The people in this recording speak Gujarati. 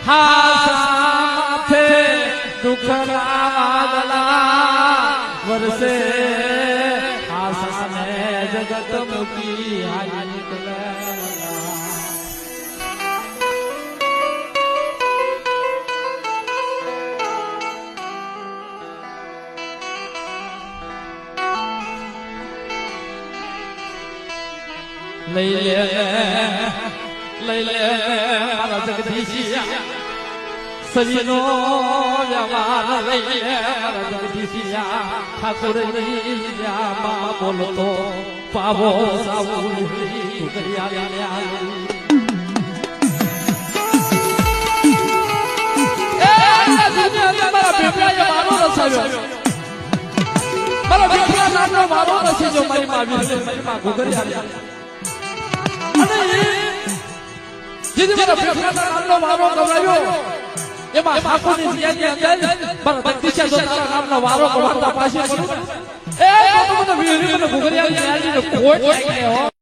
સાથે દુઃખના વાદળા વરસે આસાને જગત મૂકી હાલી નીકળે લઈ લે મારા જગદીશિયા સજીનો જવાન લઈ લે મારા જગદીશિયા ઠાકોરની જામાં બોલતો પાવો સાવલી કરિયા મારા બેટા નાનો મારો રસી જો મારી માં ઘોઘરિયા જીદી મારા બેટા નામનો વારો ગવાયો એમાં ઠાકોરની જગ્યાની અંદર મારા જગદીશા જો તારા નામનો વારો ગવાતા પાછી એ તો મને વીર મને ઘોઘરિયા ની કોઈ